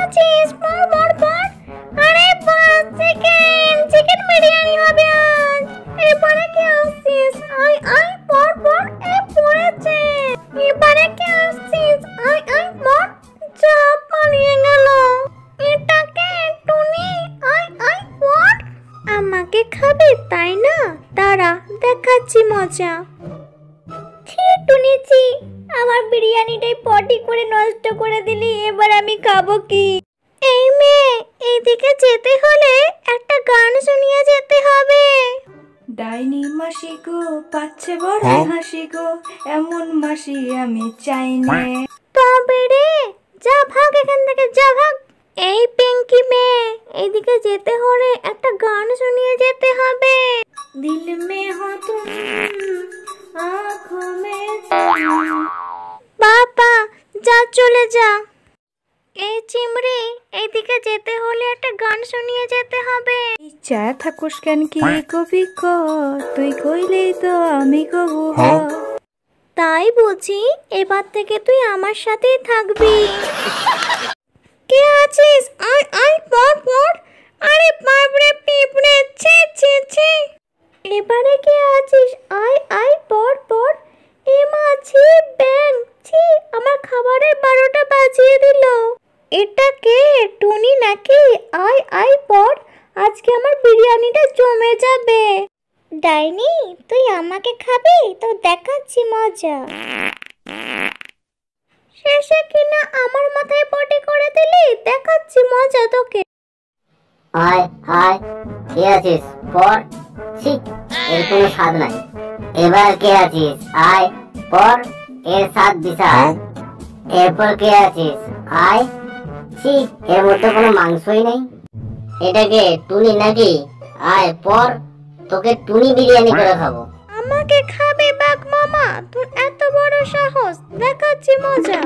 আছিস? পর পর পর। আরে বাস, চিকেন চিকেন বিরিয়ানি হবে আজ। এবারে কে আসছিস? আয় আয় পর পর। এ পড়েছে। এবারে কে আসছিস? আয় আয় পর। যা পালিয়ে গেল। এটাকে টুনি। আয় আয় পর। আমাকে খাবে তাই না? দাঁড়া, দেখাচ্ছি মজা। ছি টুনিছি, আমার বিরিয়ানিটাই পটি করে নষ্ট করে দিলি। এবার আমি খাবো কি? এই মেয়ে, এইদিকে যেতে হলে একটা গান শুনিয়ে যেতে হবে। ডাইনি মাসি গো, পাচ্ছে বড় হাসি গো, এমন মাসি আমি চাইনি। তবে রে, যা ভাগ এখান থেকে, যা ভাগ। এই পিঙ্কি মেয়ে, এইদিকে যেতে হলে একটা গান শুনিয়ে যেতে হবে। দিল মে হো তুম, আঁখোं মে তুম। বাবা, যা চলে যা। এই চিমড়ি, এইদিকে যেতে হলে একটা গান শুনিয়ে যেতে হবে। ইচ্ছা থাকুস কেন কি কবি ক, তুই কইলেই তো আমি কবু হ। তাই বুঝি, এবার থেকে তুই আমার সাথেই থাকবি। কে আছিস? আয় আয় পর পর। আরে বাপরে পিঁপড়ে, ছি ছি ছি। এবারে কে আছিস? আয় আয় পর পর। এ মা, ছি ব্যাং, ছি, আমার খাবারের 12টা বাজিয়ে দিল। এটা কে? টুনি নাকি? আয় আয় পর। আজকে আমার বিরিয়ানিটা জমে যাবে। ডাইনি, তুই আমাকে খাবি? তো দেখাচ্ছি মজা। শেষে কিনা আমার মাথায় পটি করে দিলি। দেখাচ্ছি মজা তোকে। আয় আয়, কে আছিস? পর। ছি, এর কোনো স্বাদ নাই। এবার কে আছিস? আয় পর, এর স্বাদ বিশাল। এরপর কে আছিস? আয়। ছি, এর মধ্যে কোনো মাংসই নেই। এটাকে টুনি নাকি? আয় পর, তোকে টুনি বিরিয়ানি করে খাবো। আমাকে খাবে বাঘ মামা? তোর এত বড় সাহস? দেখাচ্ছি মজা।